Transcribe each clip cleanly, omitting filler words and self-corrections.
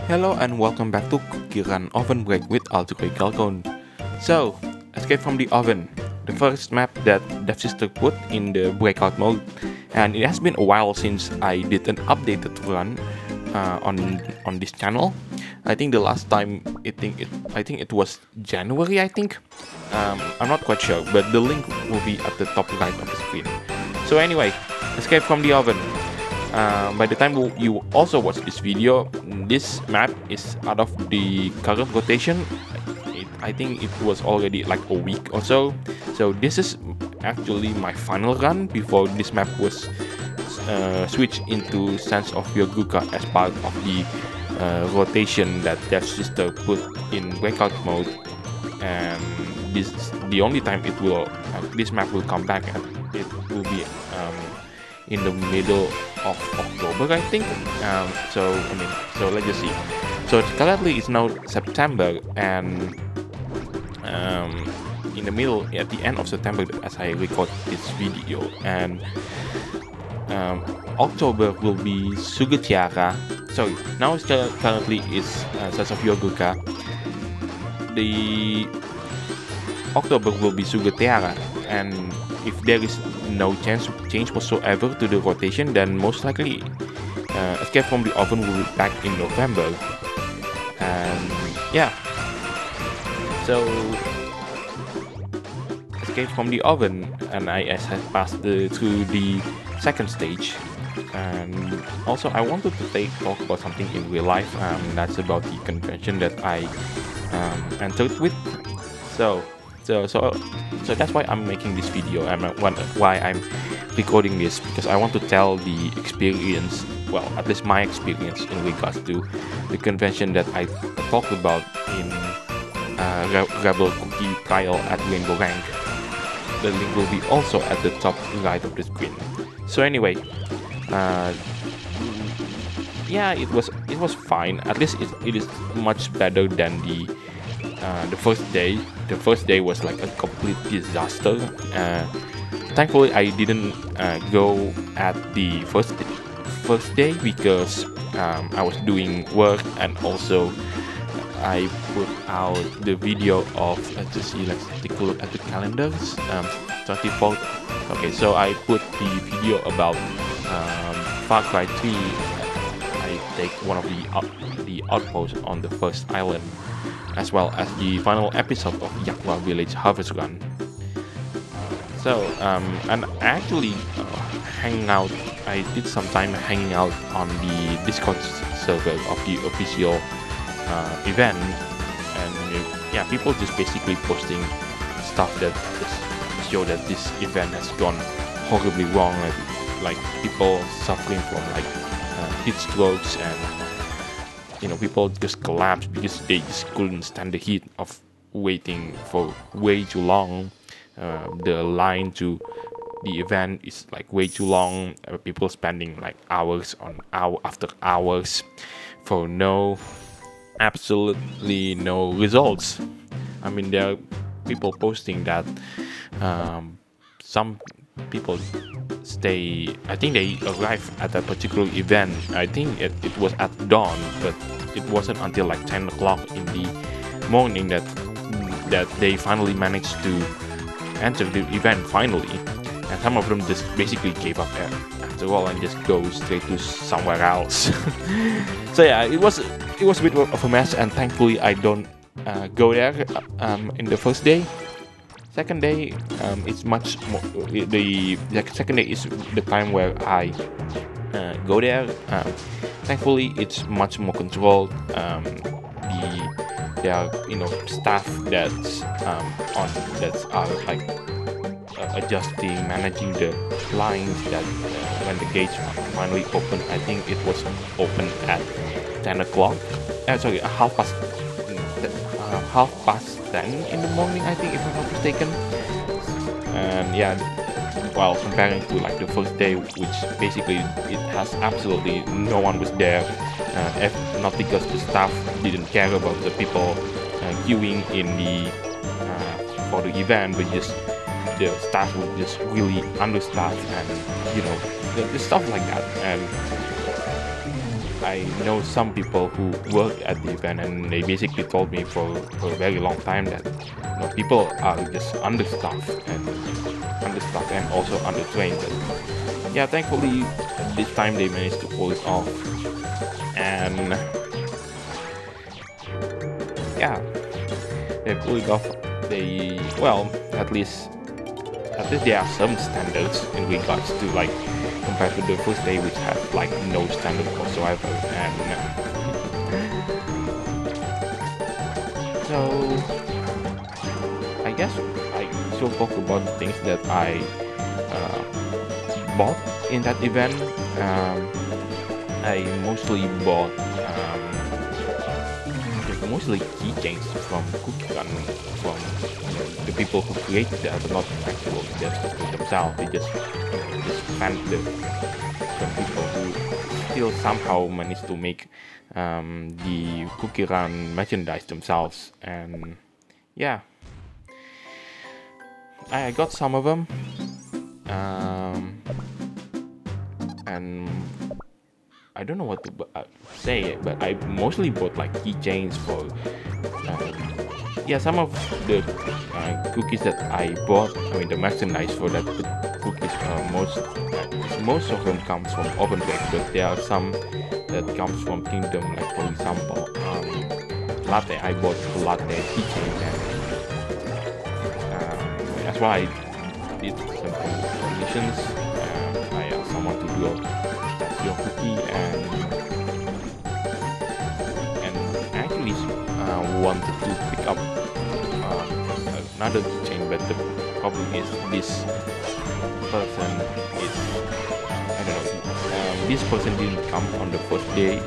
Hello and welcome back to CookieRunOvenBreak with Algebraic Calcone. So, escape from the oven, the first map that Devsisters put in the breakout mode, and it has been a while since I did an updated run on this channel. I think the last time I think it was January. I'm not quite sure, but the link will be at the top right of the screen. So anyway, escape from the oven. By the time you also watch this video, this map is out of the current rotation. I think it was already like a week or so. So this is actually my final run before this map was switched into Sands of Yogurca as part of the rotation that Devsisters put in breakout mode. And this is the only time it will this map will come back, and it will be in the middle of October, I think. So let's just see. So currently it's now September, and in the middle, at the end of September, as I record this video, and October will be Sugar Tiara. Sorry, now it's currently is Sands of Yogurca. The October will be Sugar Tiara, and if there is no change whatsoever to the rotation, then most likely Escape from the Oven will be back in November. And yeah, so Escape from the Oven, and I have passed through the second stage. And also I wanted to talk about something in real life, that's about the convention that I entered with. So that's why I'm making this video, and why I'm recording this, because I want to tell the experience, well, at least my experience in regards to the convention that I talked about in Rebel Cookie trial at Rainbow Rank. The link will be also at the top right of the screen. So anyway, yeah, it was fine. At least it is much better than the first day. The first day was like a complete disaster. Thankfully, I didn't go at the first day because I was doing work, and also I put out the video of let's take a look at the calendars. 24th. Okay, so I put the video about Far Cry 3. I take one of the outposts on the first island, as well as the final episode of Yakwa Village Harvest Run. And actually I did some time hanging out on the Discord server of the official event, and yeah, people just basically posting stuff that just show that this event has gone horribly wrong, like people suffering from like heat strokes, and people just collapsed because they just couldn't stand the heat of waiting for way too long. The line to the event is like way too long. People spending like hours after hours for absolutely no results. I mean, there are people posting that some people I think they arrived at a particular event. I think it was at dawn, but it wasn't until like 10 o'clock in the morning that they finally managed to enter the event finally. And some of them just basically gave up after all and just go straight to somewhere else. So yeah, it was a bit of a mess, and thankfully I don't go there in the first day. Second day, it's much more. The second day is the time where I go there. Thankfully, it's much more controlled. There are staff that's are like adjusting, managing the lines. That when the gates finally open, I think it was open at 10 o'clock. Sorry, half past 10 in the morning, I think, if I'm not mistaken. And yeah, while comparing to like the first day, which basically it has absolutely no one was there, if not because the staff didn't care about the people queuing in the for the event, but just the staff was just really understaffed, and the stuff like that. And I know some people who work at the event, and they basically told me for a very long time that people are just understaffed and also undertrained. But yeah, thankfully this time they managed to pull it off, and yeah, they pull it off. They, well, at least there are some standards in regards to, like, compared to the first day, which had like no standard whatsoever. And so I guess I should talk about the things that I bought in that event. I mostly bought mostly keychains from CookieRun, from the people who created that, but not actual devs themselves. They just fanned them from people who still somehow managed to make the CookieRun merchandise themselves. And yeah, I got some of them, and I don't know what to say, but I mostly bought like keychains for yeah, some of the cookies that I bought. I mean, the merchandise for that cookies, most of them comes from OvenBreak, but there are some that comes from Kingdom. Like for example, latte. I bought a latte keychain, and that's why I did some conditions. I asked someone to do your cookie, and actually wanted to pick up another keychain, but the problem is this person is, I don't know, this person didn't come on the first day.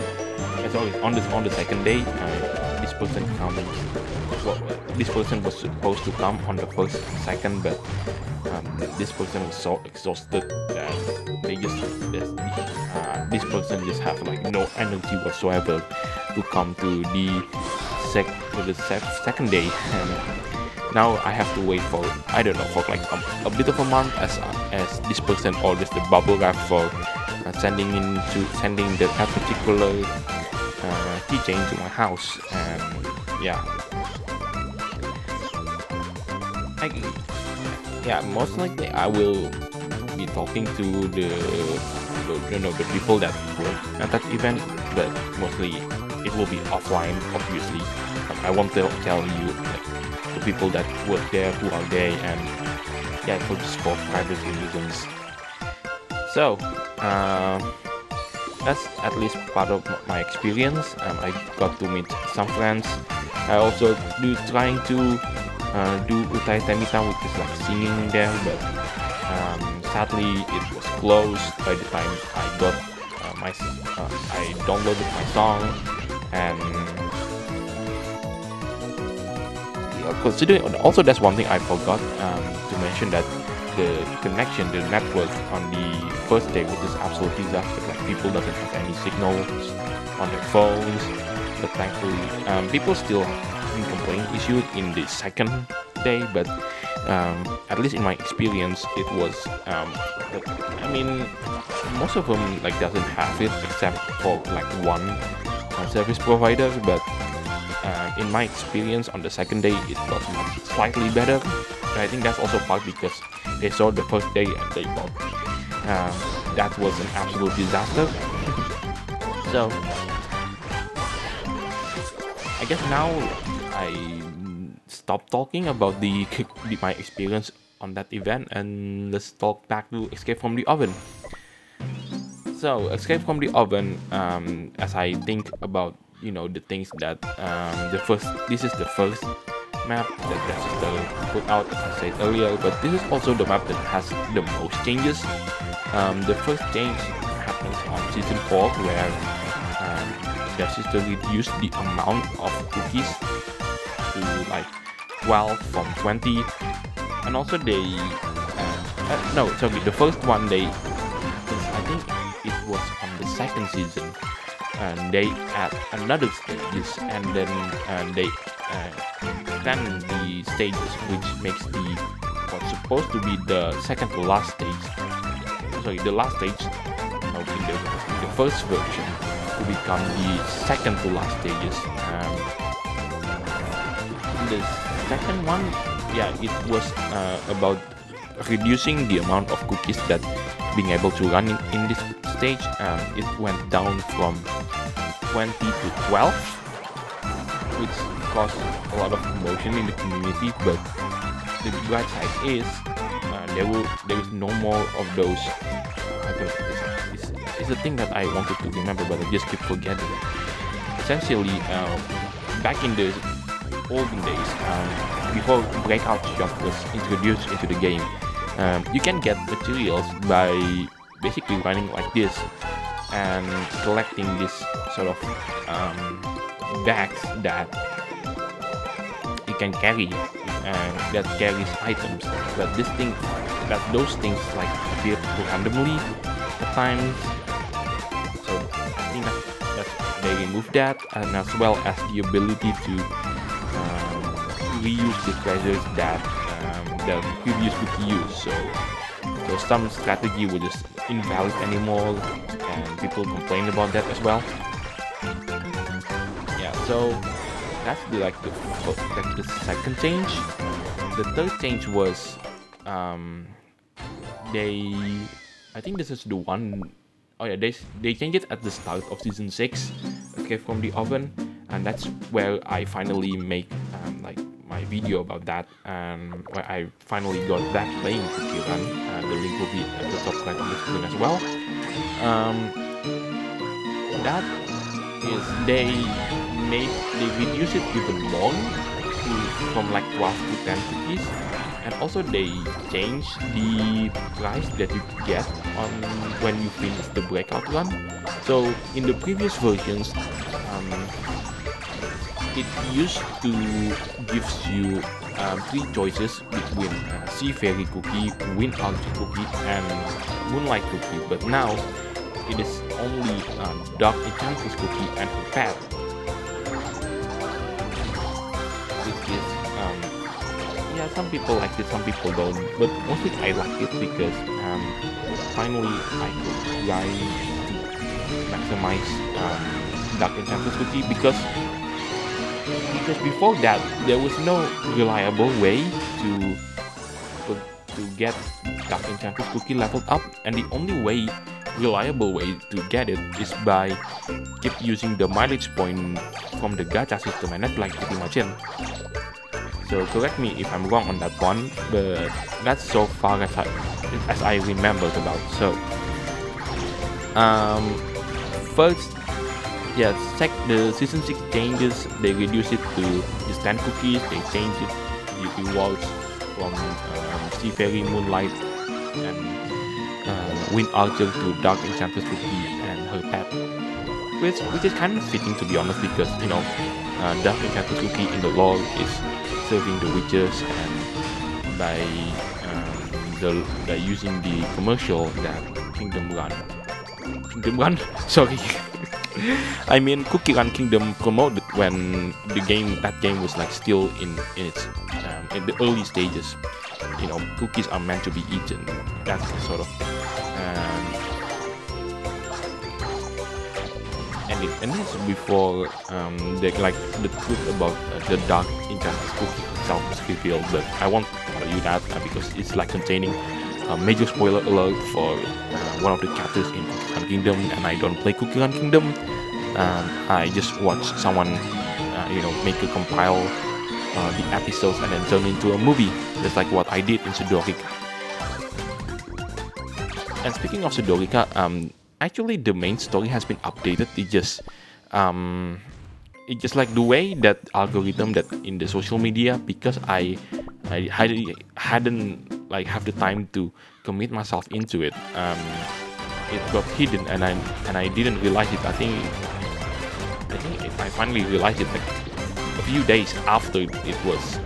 It's always on the second day. This person comes. Well, this person was supposed to come on the first, second, but this person was so exhausted that they just this person just have like no energy whatsoever to come to the second day. And now I have to wait for, I don't know, for like a bit of a month, as this person always the bubble wrap for sending that particular keychain to my house. And yeah, most likely I will be talking to the people that work at that event, but mostly it will be offline, obviously. I won't tell you like, the people that work there, who are there, and yeah, for private reasons. So that's at least part of my experience. I got to meet some friends. I also trying to do Utai Temita, which is like singing there, but sadly it was closed by the time I got I downloaded my song. And yeah, considering also, that's one thing I forgot to mention, that the connection, the network on the first day was just absolute disaster. Like, people doesn't have any signals on their phones, but thankfully people still complain issue in the second day, but at least in my experience it was I mean, most of them like doesn't have it except for like one service provider. But in my experience on the second day it was slightly better, and I think that's also part because they saw the first day and they thought that was an absolute disaster. So I guess now I stop talking about my experience on that event, and let's talk back to Escape from the Oven. So Escape from the Oven, as I think about the things that this is the first map that Devsisters put out, as I said earlier, but this is also the map that has the most changes. The first change happens on season 4, where Devsisters reduced the amount of cookies to like 12 from 20, and also they the first one I think it was on the second season, and they add another stages, and then they extend the stages, which makes what's supposed to be the second to last stage, the last stage in the first version, to become the second to last stages. The second one, yeah, it was about reducing the amount of cookies that being able to run in this stage. It went down from 20 to 12, which caused a lot of commotion in the community, but the bright side is there is no more of those. It's a thing that I wanted to remember, but I just keep forgetting. Essentially, back in the olden days, before Breakout shop was introduced into the game, you can get materials by basically running like this and collecting this sort of bags that you can carry that carries items. But those things like appear randomly at times. So I think that they removed that, and as well as the ability to reuse the treasures that the previous cookie used. So some strategy was just invalid anymore, and people complained about that as well. Yeah, so that's the second change. The third change was I think this is the one. Oh yeah, they changed it at the start of season 6, Escape from the Oven, and that's where I finally make like my video about that, and where I finally got back playing CookieRun. The link will be at the top right on the screen as well. That is they reduce it even more from like 12 to 10 cookies, and also they change the price that you get on when you finish the breakout run. So in the previous versions, it used to gives you 3 choices between Sea Fairy Cookie, Wind Algae Cookie, and Moonlight Cookie, but now it is only Dark Enchantress Cookie and her pet, which is yeah, some people like it, some people don't, but mostly I like it because finally I could try to maximize Dark Enchantress Cookie, because before that there was no reliable way to get Dark Enchantress Cookie leveled up, and the only reliable way to get it is by keep using the mileage point from the gacha system, and that's like pretty much it. So correct me if I'm wrong on that one, but that's so far as I remembered about. So first, yeah, check the season 6 changes. They reduce it to just 10 cookies. They change it, the rewards from Sea Fairy, Moonlight, and Wind Archer to Dark Enchantress Cookie and her pet, which is kind of fitting, to be honest, because you know Dark Enchantress Cookie in the lore is serving the witches, and by using the commercial that Kingdom Run, sorry. I mean CookieRun Kingdom promoted when that game was like still in its in the early stages. You know, cookies are meant to be eaten. That's the sort of and this is before the truth about the Dark Enchantress Cookie itself was revealed. But I won't tell you that because it's like containing a major spoiler alert for one of the chapters in CookieRun Kingdom, and I don't play CookieRun Kingdom. I just watch someone make a compile the episodes and then turn into a movie, just like what I did in Sudorika. And speaking of Sudorika, actually the main story has been updated. It's just like the way that algorithm that in the social media, because I hadn't like have the time to commit myself into it. It got hidden, and I didn't realize it. I think I finally realized it like a few days after it was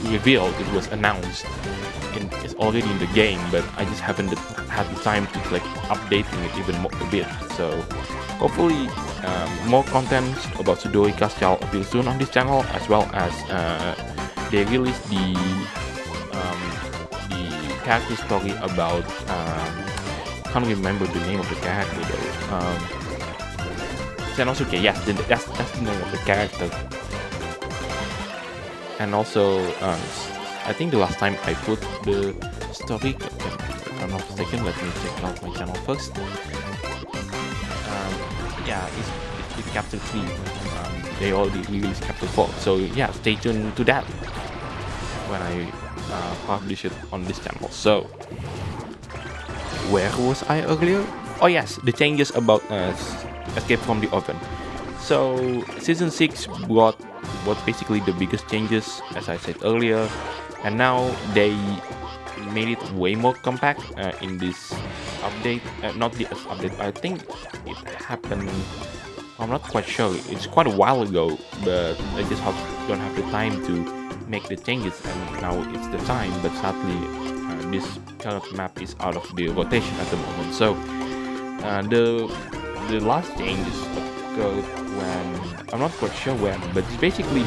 revealed, it was announced. It's already in the game, but I just haven't had the time to like updating it even more a bit. So hopefully more content about Sudorika shall appear soon on this channel, as well as they released the character story about can't remember the name of the character though. Sanosuke, yes, that's the name of the character. And also, I think the last time I put the story, if I'm not mistaken, let me check out my channel first. Yeah, it's chapter 3. They already released chapter 4, so yeah, stay tuned to that when I publish it on this channel. So, where was I earlier? Oh yes, the changes about Escape from the Oven. So season 6 brought basically the biggest changes, as I said earlier, and now they made it way more compact in this update. Not the update, I think it happened, I'm not quite sure, it's quite a while ago, but I just don't have the time to make the changes, and now it's the time. But sadly this current map is out of the rotation at the moment. So the last changes occurred when, I'm not quite sure when, but basically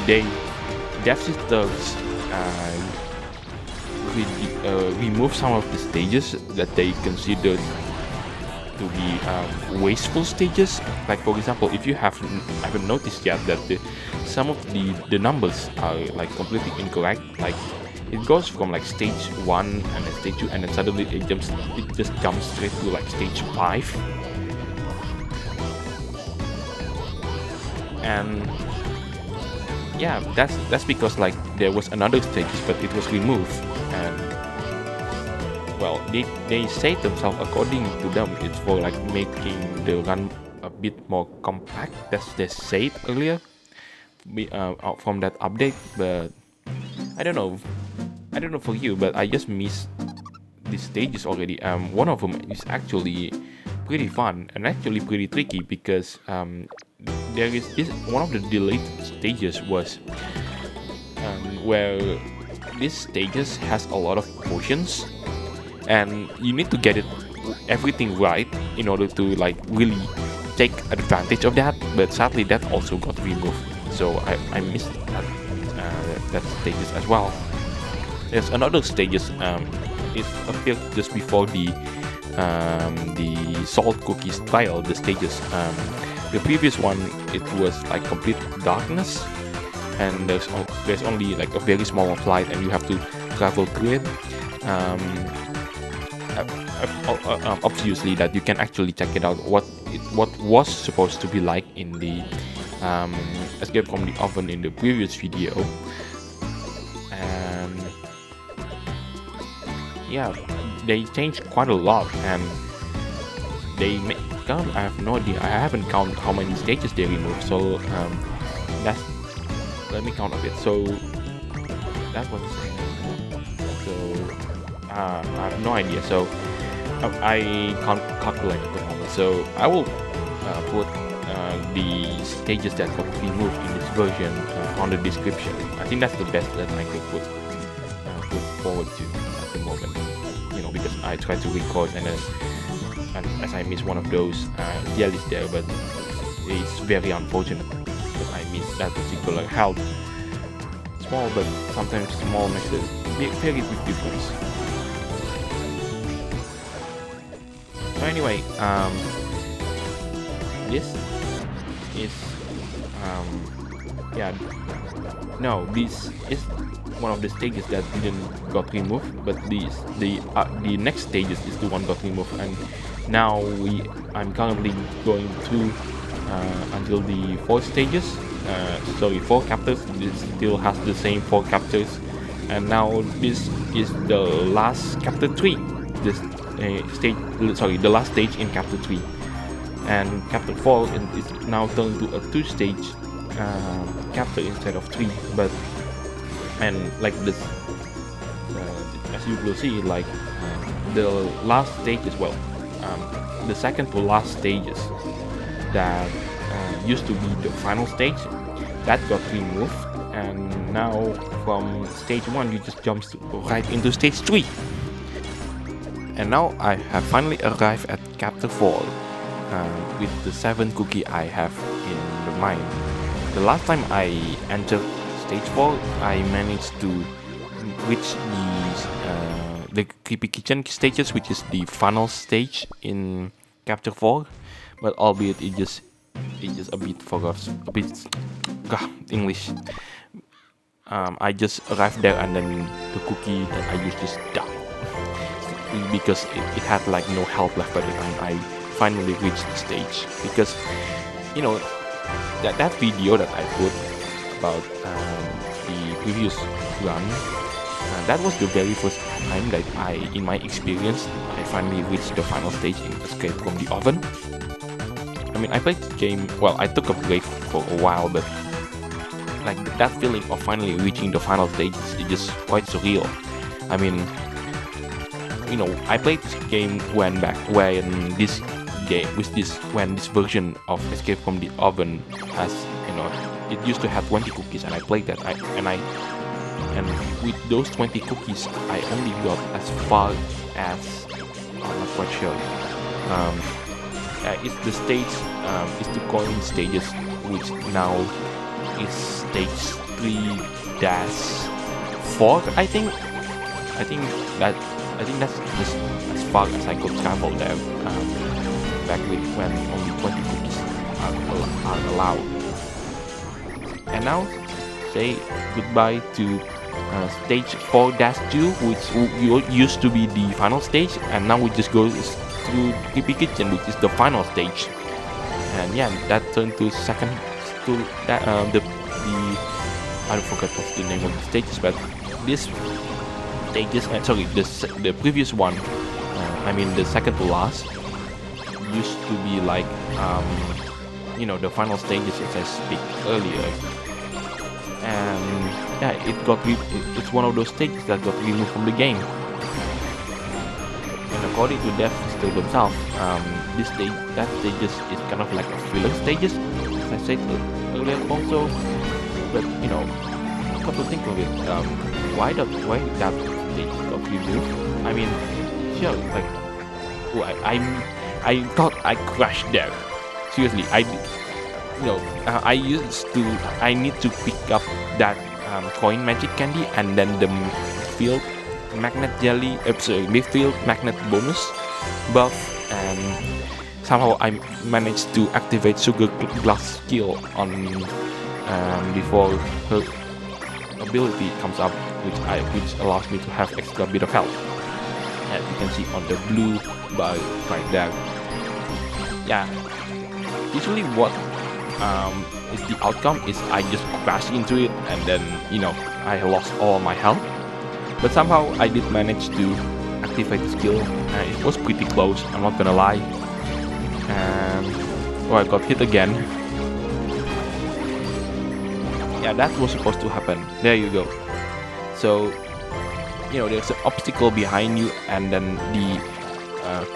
Devsisters remove some of the stages that they considered to be wasteful stages. Like for example, if you haven't noticed yet that some of the numbers are like completely incorrect. Like it goes from like stage 1 and then stage 2, and then suddenly it just jumps straight to like stage 5. And yeah, that's because like there was another stage, but it was removed. And well, they say themselves, according to them, it's for like making the run a bit more compact. That's they said earlier from that update. But I don't know for you, but I just miss these stages already. One of them is actually pretty fun and actually pretty tricky, because there is this one of the delayed stages was where this stages has a lot of potions, and you need to get everything right in order to like really take advantage of that. But sadly that also got removed, so I missed that stages as well. There's another stages, it appeared just before the salt cookies trial, the stages. The previous one, it was like complete darkness, and there's only like a very small light, and you have to travel through it. Obviously that you can actually check it out what was supposed to be like in the Escape from the Oven in the previous video. And yeah, they changed quite a lot, and they I have no idea, I haven't counted how many stages they removed, so let me count a bit. So that was, so I have no idea, so I can't calculate at the moment. So I will put the stages that got removed in this version on the description. I think that's the best that I could put forward to at the moment, you know, because I tried to record and as I miss one of those, yeah, it's there, but it's very unfortunate that I missed that particular help. Small, but sometimes small makes a very big difference. So anyway, this is yeah, no, this is one of the stages that didn't got removed, but the next stages is the one got removed, and now I'm currently going through until the 4 stages. Sorry, 4 chapters. This still has the same 4 chapters, and now this is the last chapter 3. This the last stage in chapter 3, and chapter 4 is now turned to a 2-stage chapter instead of 3. But and like this, as you will see, like the last stage as well. The second to last stages that used to be the final stage, that got removed, and now from stage 1 you just jump right into stage 3. And now I have finally arrived at chapter 4 with the 7 cookie I have in the mind. The last time I entered stage 4, I managed to reach the creepy kitchen stages, which is the final stage in chapter 4, but albeit it just it just a bit forgot a bit English. I just arrived there and then the cookie that I used just died because it had like no health left by the time I finally reached the stage. Because you know that video that I put about the previous run, that was the very first time that in my experience, I finally reached the final stage in Escape from the Oven. I mean, I played the game, well, I took a break for a while, but like that feeling of finally reaching the final stage is just quite surreal. I mean, you know, I played this game when this version of Escape from the Oven has, you know, it used to have 20 cookies, and I played that. And with those 20 cookies, I only got as far as, I'm not quite sure. It's the stage, it's the coin stages, which now is stage 3-4. I think that's just as far as I could travel there. Back when only 20 cookies are allowed. And now, say goodbye to stage 4-2, which used to be the final stage, and now we just go through Creepy Kitchen, which is the final stage. And yeah, that turned to second to that I forgot what's the name of the stages, but this stages, the previous one, I mean the second to last, used to be like you know, the final stages as I speak earlier. And yeah, it's one of those stages that got removed from the game. And according to Devsisters themselves, this stage, that stages is kind of like a filler stages, as I said earlier also. But you know, come to think of it, why that stage got removed? I mean, sure, like, I thought I crashed there. Seriously, I need to pick up that coin magic candy and then the field magnet jelly, field magnet bonus buff, and somehow I managed to activate sugar glass skill on before her ability comes up, which allows me to have extra bit of health, as you can see on the blue bar right there. Yeah, usually what is the outcome is I just crash into it and then, you know, I lost all my health. But somehow I did manage to activate the skill, and it was pretty close, I'm not gonna lie. And I got hit again. Yeah, that was supposed to happen. There you go. So, you know, there's an obstacle behind you, and then the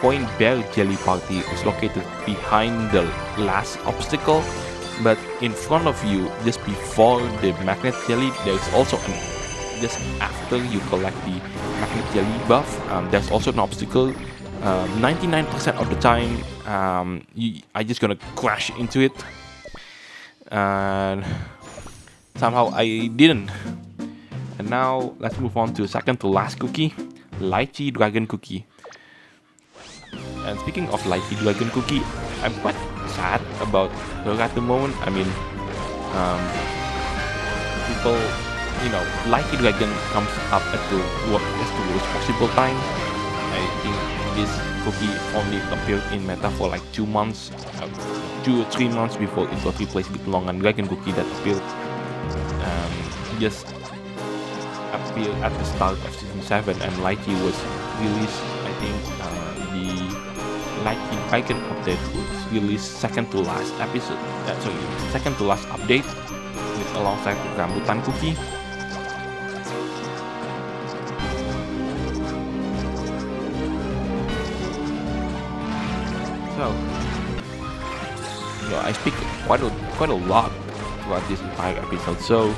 coin bear jelly party is located behind the last obstacle. But in front of you, just before the magnet jelly, there's also just after you collect the magnet jelly buff, there's also an obstacle. 99% of the time, I just gonna crash into it, and somehow I didn't. And now let's move on to second to last cookie, Lychee Dragon Cookie. And speaking of Lychee Dragon Cookie, I'm quite sad about her at the moment. I mean, people, you know, Lychee Dragon comes up at the worst possible time. I think this cookie only appeared in meta for like 2 months, 2 or 3 months before it got replaced with Longan Dragon Cookie that appeared just appeared at the start of season 7, and Lychee was released. I think the Lychee Dragon update was released second to last episode. Second to last update with alongside Rambutan Cookie. So, you know, I speak quite a lot throughout this entire episode, so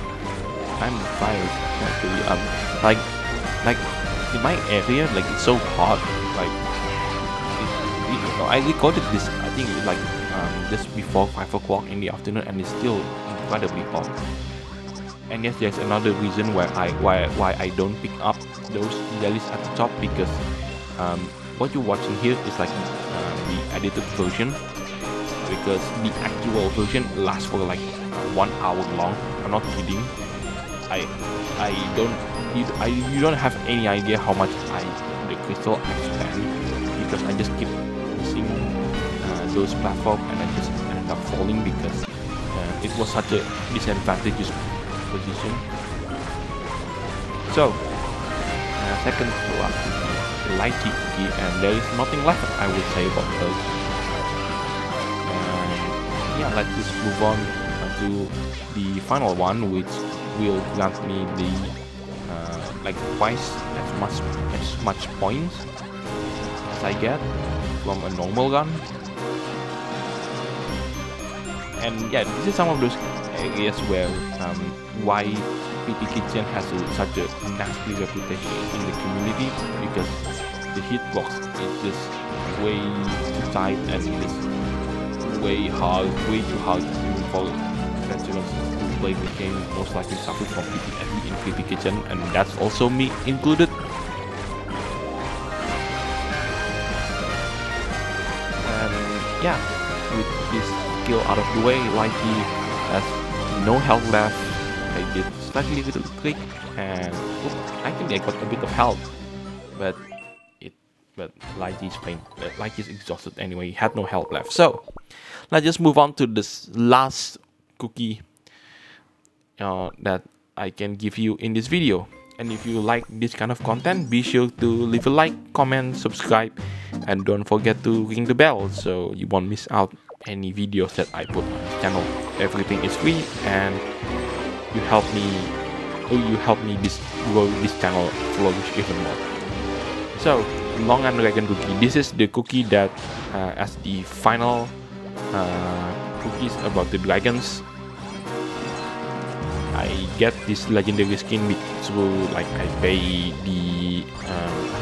I'm tired actually. Like in my area, like it's so hot. Like, you know, I recorded this, I think like just before 5 o'clock in the afternoon, and it's still incredibly hot. And yes, there's another reason why I don't pick up those jellies at the top, because what you're watching here is like the edited version, because the actual version lasts for like 1 hour long. I'm not kidding. You don't have any idea how much the crystal I spent, because I just keep using those platforms, and I just ended up falling because it was such a disadvantageous position. So second to last cookie, Lychee cookie, and there is nothing left I would say about those. Yeah, let's just move on to the final one, which will grant me the like twice as much points as I get from a normal run. And yeah, this is some of those areas where why PP Kitchen has such a nasty reputation in the community, because the hitbox is just way too tight and just way too hard even for veterans who play the game most likely suffer from PTSD in PP Kitchen, and that's also me included. And yeah, with this skill out of the way, Lychee has no health left. I did slightly little trick, and I think I got a bit of health, but Lychee is exhausted anyway. He had no health left. So let's just move on to this last cookie that I can give you in this video. And if you like this kind of content, be sure to leave a like, comment, subscribe, and don't forget to ring the bell so you won't miss out any videos that I put on this channel. Everything is free, and you help me grow this channel flourish even more. So Longan Dragon Cookie. This is the cookie that as the final cookies about the dragons. I get this legendary skin through like I pay the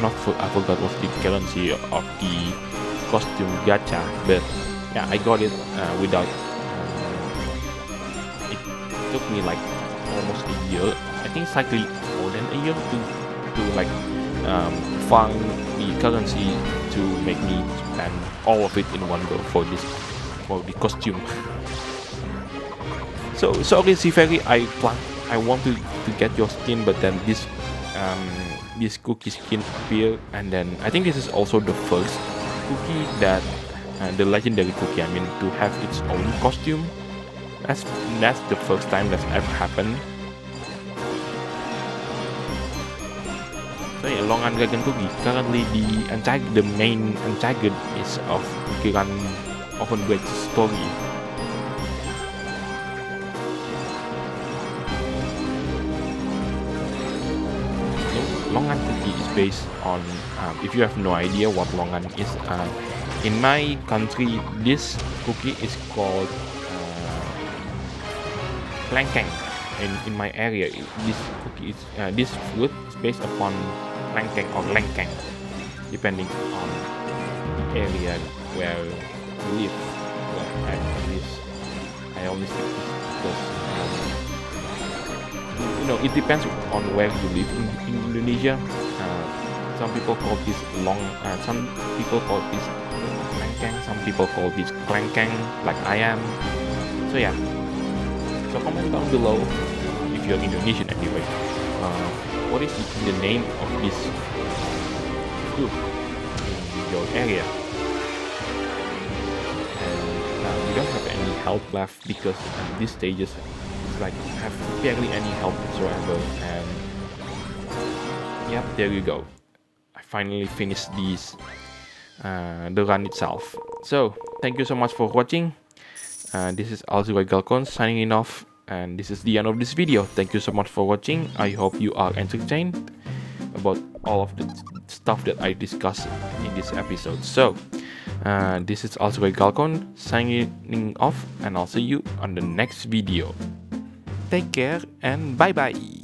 I forgot what's the currency of the costume gacha, but yeah, I got it without. It took me like almost a year. I think slightly more than a year to like find the currency to make me spend all of it in one go for the costume. So sorry, Seaferry, I want to get your skin, but then this cookie skin appeared, and then I think this is also the first cookie that the legendary cookie, I mean, to have its own costume. That's the first time that's ever happened. So yeah, Longan Dragon Cookie. Currently the main antagonist of CookieRunOvenBreak's story. Longan Cookie is based on, if you have no idea what Longan is, in my country this cookie is called Klangkang. In my area, this cookie is this fruit is based upon Klangkang or Langkang, depending on the area where you live. Well, at least I only stick this because you know, it depends on where you live in Indonesia. Some people call this some people call this Langkang, some people call this Klangkang, like I am. So yeah. So comment down below if you're Indonesian anyway. What is the name of this fruit in your area? And you don't have any health left because these stages like have barely any health whatsoever. And yep, there you go. I finally finished these the run itself. So thank you so much for watching. This is Alziroi Galcon signing off, and this is the end of this video. Thank you so much for watching. I hope you are entertained about all of the stuff that I discussed in this episode. So this is Alziroi Galcon signing off, and I'll see you on the next video. Take care and bye bye.